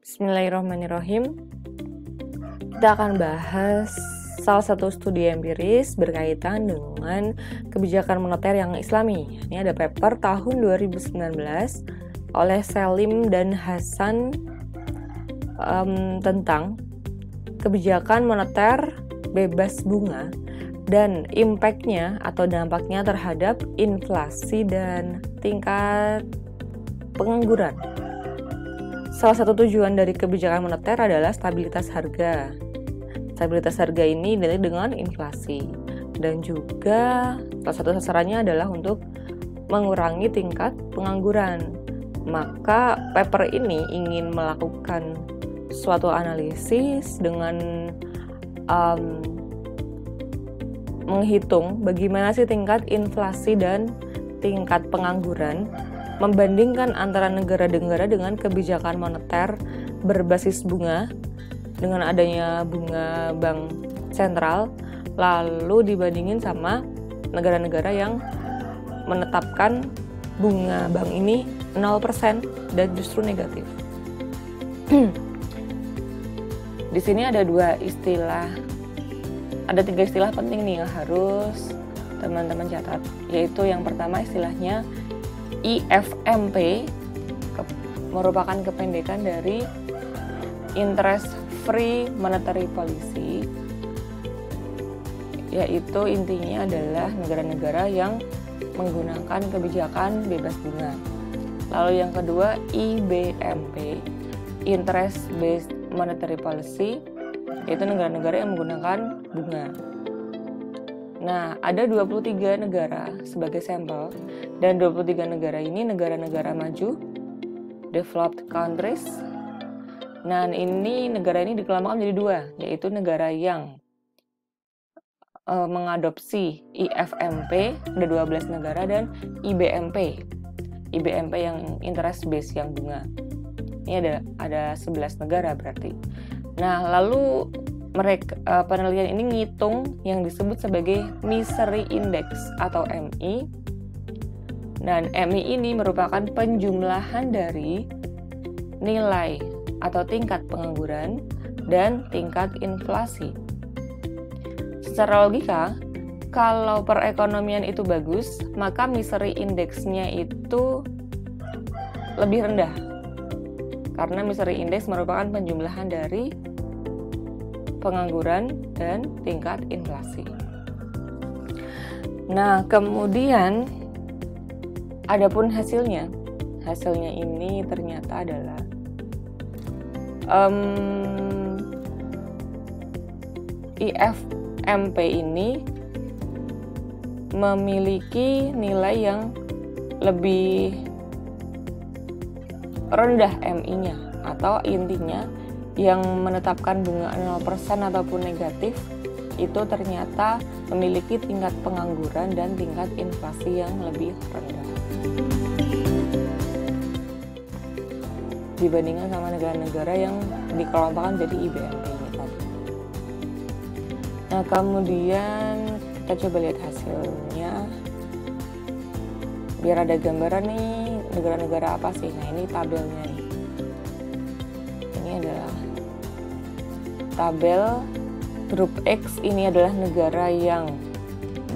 Bismillahirrahmanirrahim. Kita akan bahas salah satu studi empiris berkaitan dengan kebijakan moneter yang islami. Ini ada paper tahun 2019 oleh Selim dan Hasan tentang kebijakan moneter bebas bunga dan impact-nya atau dampaknya terhadap inflasi dan tingkat pengangguran. Salah satu tujuan dari kebijakan moneter adalah stabilitas harga. Stabilitas harga ini identik dengan inflasi. Dan juga salah satu sasarannya adalah untuk mengurangi tingkat pengangguran. Maka paper ini ingin melakukan suatu analisis dengan menghitung bagaimana sih tingkat inflasi dan tingkat pengangguran, membandingkan antara negara-negara dengan kebijakan moneter berbasis bunga dengan adanya bunga bank sentral, lalu dibandingin sama negara-negara yang menetapkan bunga bank ini 0% dan justru negatif. Di sini ada tiga istilah penting nih yang harus teman-teman catat, yaitu yang pertama istilahnya IFMP, merupakan kependekan dari Interest Free Monetary Policy, yaitu intinya adalah negara-negara yang menggunakan kebijakan bebas bunga. Lalu yang kedua IBMP, Interest Based Monetary Policy, yaitu negara-negara yang menggunakan bunga. Nah, ada 23 negara sebagai sampel, dan 23 negara ini negara-negara maju, developed countries. Nah, negara ini dikelompokkan menjadi dua, yaitu negara yang mengadopsi IFMP, ada 12 negara, dan IBMP yang interest base, yang bunga. Ini ada 11 negara berarti. Nah, lalu penelitian ini ngitung yang disebut sebagai Misery Index atau MI. Dan MI ini merupakan penjumlahan dari nilai atau tingkat pengangguran dan tingkat inflasi. Secara logika, kalau perekonomian itu bagus, maka Misery Index-nya itu lebih rendah. Karena Misery Index merupakan penjumlahan dari pengangguran dan tingkat inflasi. Nah, kemudian adapun hasilnya ini ternyata adalah IFMP ini memiliki nilai yang lebih rendah MI-nya, atau intinya yang menetapkan bunga 0% ataupun negatif itu ternyata memiliki tingkat pengangguran dan tingkat inflasi yang lebih rendah dibandingkan sama negara-negara yang dikelompokkan jadi IBMP ini tadi. Nah, kemudian kita coba lihat hasilnya biar ada gambaran nih negara-negara apa sih. Nah, ini tabelnya nih. Ini adalah tabel grup X. Ini adalah negara yang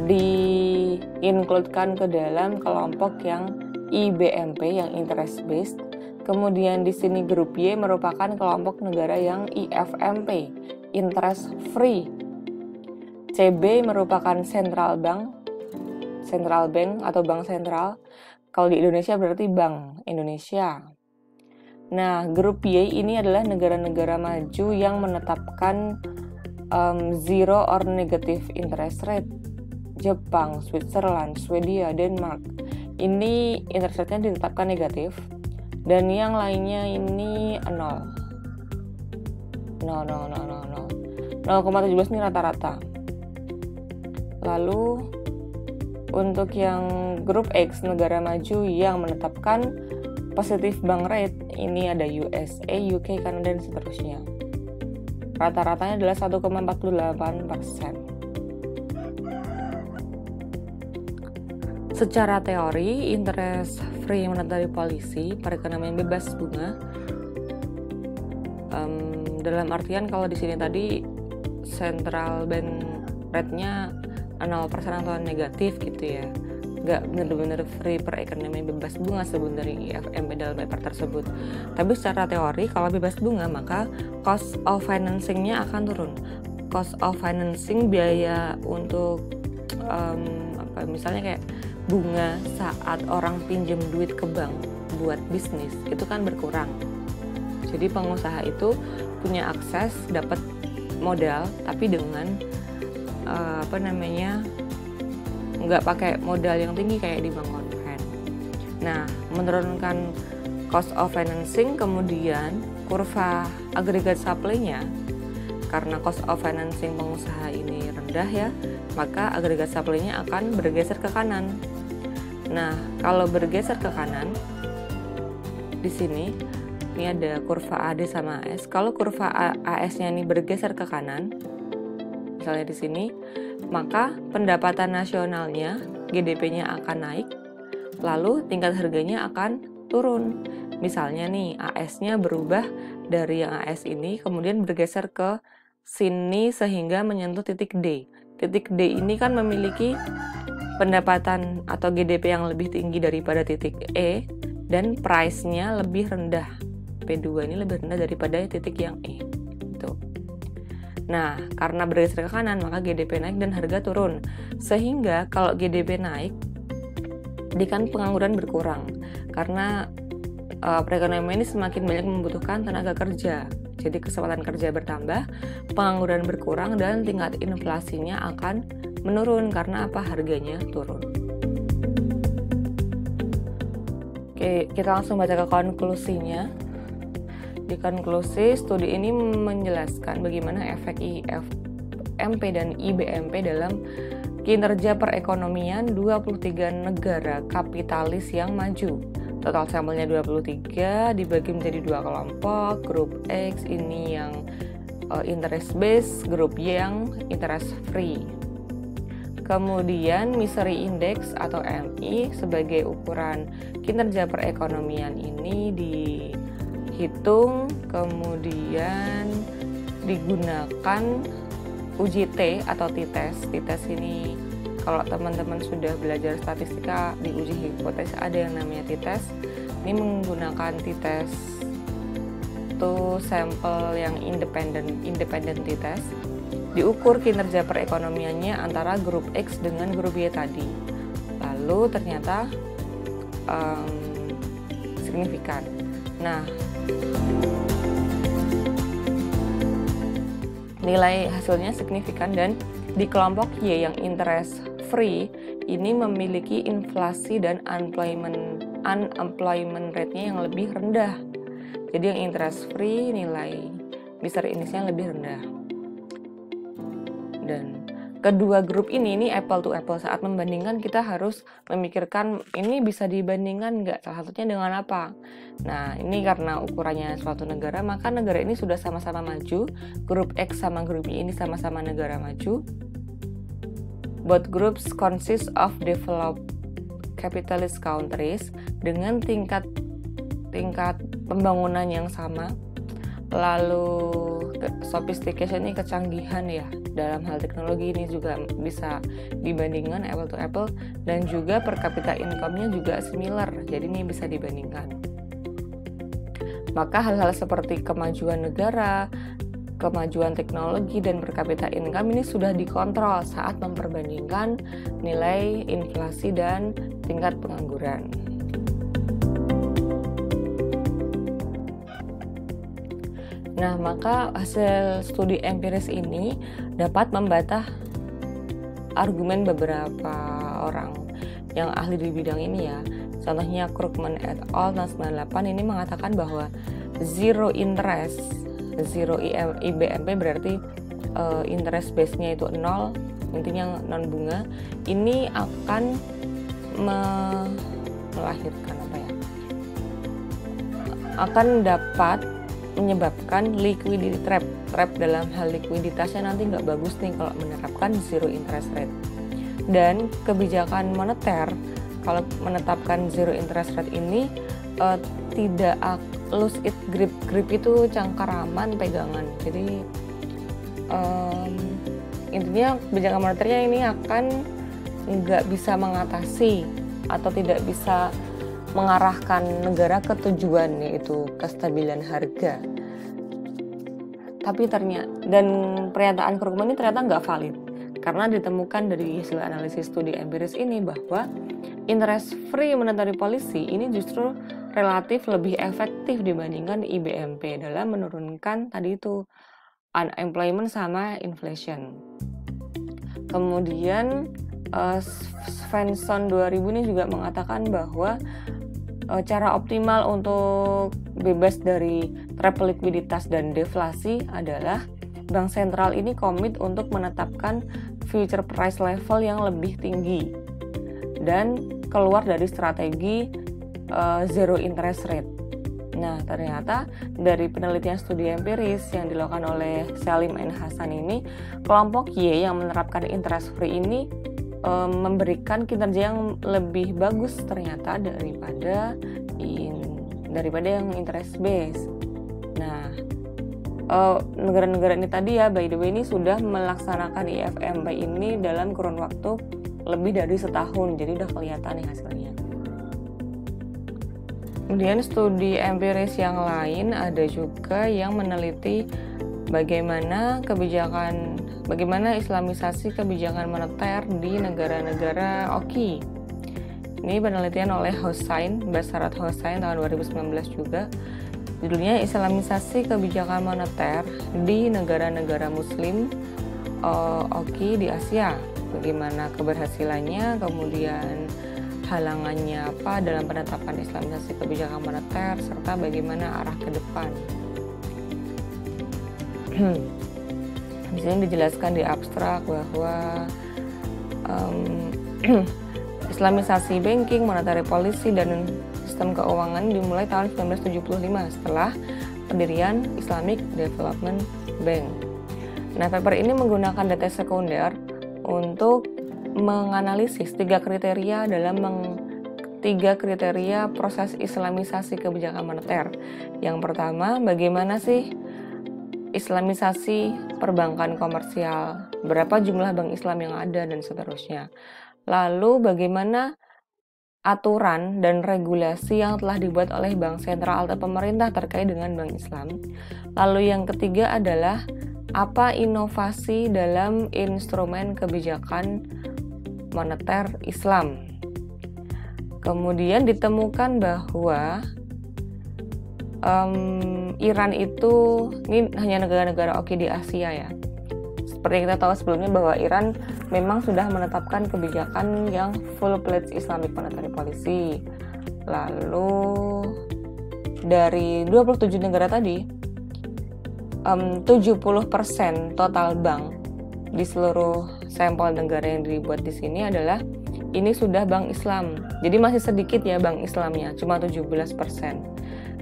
di-includekan ke dalam kelompok yang IBMP, yang interest based. Kemudian di sini grup Y merupakan kelompok negara yang IFMP, interest free. CB merupakan central bank atau bank sentral. Kalau di Indonesia berarti Bank Indonesia. Nah, grup Y ini adalah negara-negara maju yang menetapkan zero or negative interest rate. Jepang, Switzerland, Swedia, Denmark. Ini interest rate-nya ditetapkan negatif. Dan yang lainnya ini 0,17 ini rata-rata. Lalu untuk yang grup X, negara maju yang menetapkan positive bank rate, ini ada USA, UK, Kanada, dan seterusnya. Rata-ratanya adalah 1,48%. Secara teori, interest free monetary policy, perekonomian bebas bunga, Dalam artian kalau di sini tadi central bank rate-nya 0% atau negatif gitu ya, nggak benar-benar free per economy bebas bunga sebenarnya IFMP dalam paper tersebut. Tapi secara teori kalau bebas bunga maka cost of financing-nya akan turun. Cost of financing, biaya untuk misalnya kayak bunga saat orang pinjam duit ke bank buat bisnis itu kan berkurang. Jadi pengusaha itu punya akses dapat modal tapi dengan nggak pakai modal yang tinggi kayak di bank konven. Nah, menurunkan cost of financing, kemudian kurva agregat supply-nya, karena cost of financing pengusaha ini rendah ya, maka agregat supply-nya akan bergeser ke kanan. Nah, kalau bergeser ke kanan di sini ini ada kurva AD sama AS. Kalau kurva AS-nya ini bergeser ke kanan, misalnya di sini, maka pendapatan nasionalnya, GDP-nya akan naik, lalu tingkat harganya akan turun. Misalnya nih, AS-nya berubah dari yang AS ini, kemudian bergeser ke sini sehingga menyentuh titik D. Titik D ini kan memiliki pendapatan atau GDP yang lebih tinggi daripada titik E, dan price-nya lebih rendah. P2 ini lebih rendah daripada titik yang E. Tuh. Nah, karena bergeser ke kanan, maka GDP naik dan harga turun. Sehingga kalau GDP naik, kan pengangguran berkurang. Karena perekonomian ini semakin banyak membutuhkan tenaga kerja. Jadi kesempatan kerja bertambah, pengangguran berkurang, dan tingkat inflasinya akan menurun karena apa? Harganya turun. Oke, kita langsung baca ke konklusinya. Di konklusi, studi ini menjelaskan bagaimana efek IFMP dan IBMP dalam kinerja perekonomian 23 negara kapitalis yang maju. Total sampelnya 23, dibagi menjadi 2 kelompok. Grup X ini yang interest based, grup Y yang interest free. Kemudian Misery Index atau MI sebagai ukuran kinerja perekonomian ini dihitung, kemudian digunakan uji T atau T-test. T-test ini kalau teman-teman sudah belajar statistika di uji hipotesis ada yang namanya T-test. Ini menggunakan T-test itu sampel yang independen T-test. Diukur kinerja perekonomiannya antara grup X dengan grup Y tadi. Lalu ternyata signifikan. Nah, nilai hasilnya signifikan, dan di kelompok Y yang interest free ini memiliki inflasi dan unemployment rate-nya yang lebih rendah. Jadi yang interest free nilai Misery Index-nya lebih rendah. Dan kedua grup ini apple to apple. Saat membandingkan kita harus memikirkan ini bisa dibandingkan nggak, salah satunya dengan apa. Nah, ini karena ukurannya suatu negara, maka negara ini sudah sama-sama maju. Grup X sama grup Y ini sama-sama negara maju. Both groups consist of developed capitalist countries dengan tingkat pembangunan yang sama. Lalu sophistication ini kecanggihan ya, dalam hal teknologi ini juga bisa dibandingkan apple to apple, dan juga per capita income-nya juga similar, jadi ini bisa dibandingkan. Maka hal-hal seperti kemajuan negara, kemajuan teknologi, dan per capita income ini sudah dikontrol saat memperbandingkan nilai inflasi dan tingkat pengangguran. Nah, maka hasil studi empiris ini dapat membantah argumen beberapa orang yang ahli di bidang ini ya. Contohnya Krugman et al. Tahun 98 ini mengatakan bahwa zero interest, zero IBMP berarti interest base-nya itu 0, intinya non bunga, ini akan melahirkan akan dapat menyebabkan liquidity trap dalam hal likuiditasnya nanti nggak bagus nih kalau menerapkan zero interest rate. Dan kebijakan moneter kalau menetapkan zero interest rate ini tidak lose it grip. Grip itu cengkeraman, pegangan. Jadi intinya kebijakan moneternya ini akan nggak bisa mengatasi atau tidak bisa mengarahkan negara ke tujuan, yaitu kestabilan harga. Tapi ternyata, dan pernyataan Krugman ini ternyata nggak valid, karena ditemukan dari hasil analisis studi empiris ini bahwa interest free monetary policy ini justru relatif lebih efektif dibandingkan IBMP dalam menurunkan tadi itu unemployment sama inflation. Kemudian Svensson 2000 ini juga mengatakan bahwa cara optimal untuk bebas dari trap likuiditas dan deflasi adalah bank sentral ini komit untuk menetapkan future price level yang lebih tinggi dan keluar dari strategi zero interest rate. Nah, ternyata dari penelitian studi empiris yang dilakukan oleh Salim and Hasan ini, kelompok Y yang menerapkan interest free ini memberikan kinerja yang lebih bagus ternyata daripada yang interest based. Nah, negara-negara ini tadi ya, by the way, ini sudah melaksanakan IFMP ini dalam kurun waktu lebih dari setahun, jadi udah kelihatan nih hasilnya. Kemudian studi empiris yang lain ada juga yang meneliti bagaimana islamisasi kebijakan moneter di negara-negara OKI. Ini penelitian oleh Basarat Hossain tahun 2019 juga. Judulnya Islamisasi Kebijakan Moneter di Negara-negara Muslim OKI di Asia. Bagaimana keberhasilannya, kemudian halangannya apa dalam penetapan islamisasi kebijakan moneter, serta bagaimana arah ke depan. Di sini dijelaskan di abstrak bahwa islamisasi banking, monetary policy, dan sistem keuangan dimulai tahun 1975 setelah pendirian Islamic Development Bank. Nah, paper ini menggunakan data sekunder untuk menganalisis tiga kriteria proses islamisasi kebijakan moneter. Yang pertama, bagaimana sih islamisasi perbankan komersial, berapa jumlah bank Islam yang ada, dan seterusnya. Lalu bagaimana aturan dan regulasi yang telah dibuat oleh bank sentral atau pemerintah terkait dengan bank Islam. Lalu yang ketiga adalah apa inovasi dalam instrumen kebijakan moneter Islam. Kemudian ditemukan bahwa Iran itu, ini hanya negara-negara OKI di Asia ya. Seperti kita tahu sebelumnya bahwa Iran memang sudah menetapkan kebijakan yang full-fledged Islamic monetary policy. Lalu dari 27 negara tadi, 70% total bank di seluruh sampel negara yang dibuat di sini adalah ini sudah bank Islam. Jadi masih sedikit ya bank Islamnya, cuma 17%.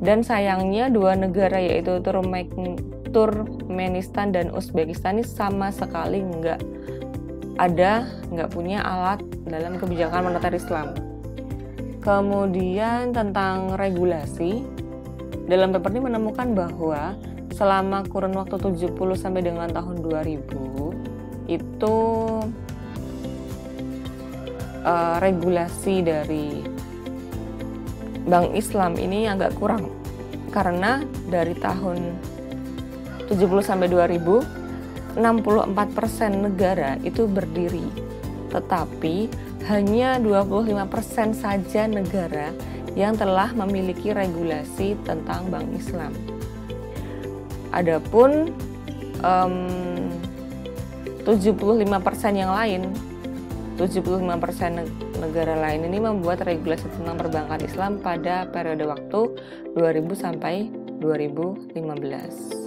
Dan sayangnya dua negara yaitu Turkmenistan dan Uzbekistan ini sama sekali nggak punya alat dalam kebijakan moneter Islam. Kemudian tentang regulasi, dalam paper ini menemukan bahwa selama kurun waktu 70 sampai dengan tahun 2000 itu regulasi dari Bank Islam ini agak kurang, karena dari tahun 70 sampai 2000 64% negara itu berdiri, tetapi hanya 25% saja negara yang telah memiliki regulasi tentang Bank Islam. Adapun 75% yang lain, 75% negara lain ini membuat regulasi tentang perbankan Islam pada periode waktu 2000 sampai 2015.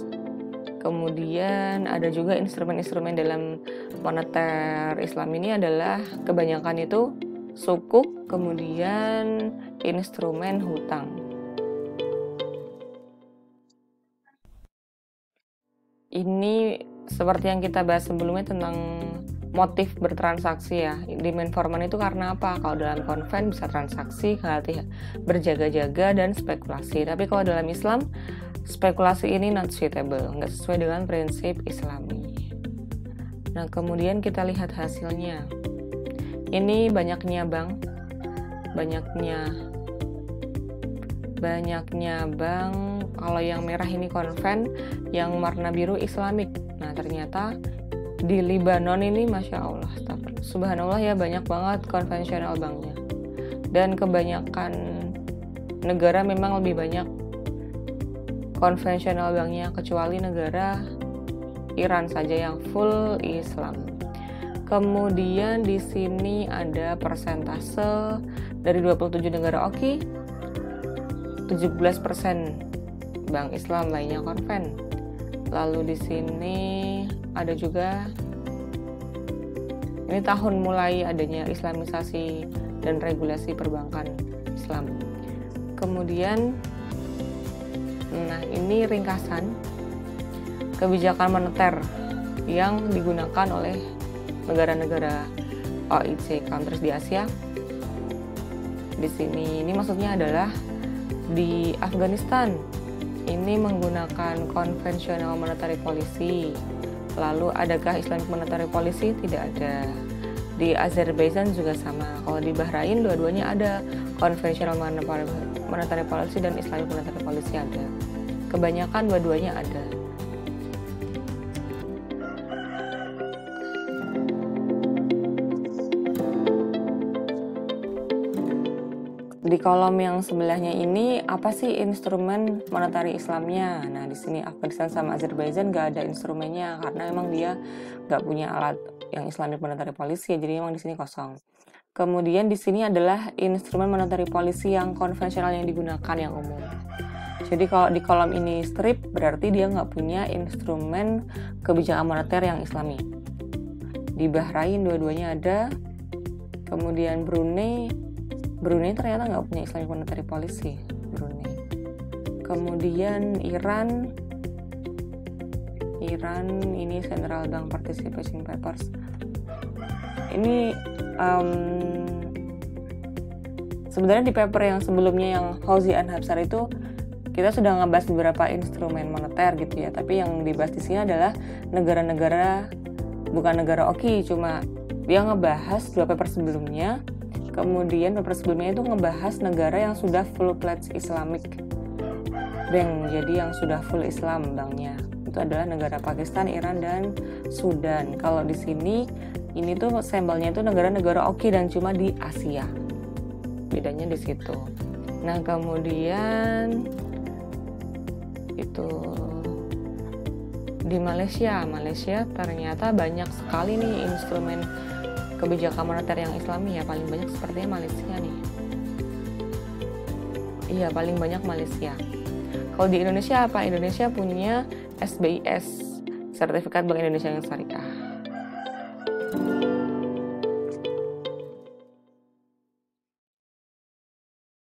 Kemudian ada juga instrumen-instrumen dalam moneter Islam ini adalah kebanyakan itu sukuk, kemudian instrumen hutang. Ini seperti yang kita bahas sebelumnya tentang motif bertransaksi ya. Demand for money itu karena apa? Kalau dalam konven bisa transaksi, berjaga-jaga dan spekulasi. Tapi kalau dalam Islam, spekulasi ini not suitable, nggak sesuai dengan prinsip Islami. Nah, kemudian kita lihat hasilnya. Ini banyaknya bank, kalau yang merah ini konven, yang warna biru Islamik. Nah, ternyata di Libanon ini Masya Allah, subhanallah ya, banyak banget konvensional banknya. Dan kebanyakan negara memang lebih banyak konvensional banknya, kecuali negara Iran saja yang full Islam. Kemudian di sini ada persentase dari 27 negara OKI, 17% bank Islam, lainnya konven. Lalu di sini ada juga, ini tahun mulai adanya islamisasi dan regulasi perbankan Islam. Kemudian, nah ini ringkasan kebijakan moneter yang digunakan oleh negara-negara OIC countries di Asia. Di sini ini maksudnya adalah di Afghanistan ini menggunakan konvensional monetary policy. Lalu adakah Islamic monetary policy? Tidak ada. Di Azerbaijan juga sama. Kalau di Bahrain dua-duanya ada konvensional monetary policy dan Islamic monetary policy ada. Kebanyakan dua-duanya ada. Di kolom yang sebelahnya ini apa sih instrumen monetari Islamnya? Nah, di sini Afghanistan sama Azerbaijan nggak ada instrumennya karena emang dia nggak punya alat yang Islamic monetary policy, jadi emang di sini kosong. Kemudian di sini adalah instrumen monetary policy yang konvensional yang digunakan yang umum. Jadi kalau di kolom ini strip berarti dia nggak punya instrumen kebijakan moneter yang Islami. Di Bahrain dua-duanya ada. Kemudian Brunei ternyata nggak punya Islamic monetary policy, Brunei. Kemudian Iran ini Central Bank Participation Papers. Ini sebenarnya di paper yang sebelumnya yang Houzi and Hafsar itu kita sudah ngebahas beberapa instrumen moneter gitu ya. Tapi yang dibahas di sini adalah negara-negara, bukan negara OKI, cuma dia ngebahas dua paper sebelumnya. Kemudian paper sebelumnya itu ngebahas negara yang sudah full-fledged Islamic bank, jadi yang sudah full Islam banknya. Itu adalah negara Pakistan, Iran, dan Sudan. Kalau di sini, ini tuh sampelnya itu negara-negara OKI dan cuma di Asia. Bedanya di situ. Nah, kemudian itu di Malaysia ternyata banyak sekali nih instrumen kebijakan moneter yang Islami ya, paling banyak sepertinya Malaysia nih. Iya, paling banyak Malaysia. Kalau di Indonesia apa? Indonesia punya SBIS, Sertifikat Bank Indonesia yang Syariah.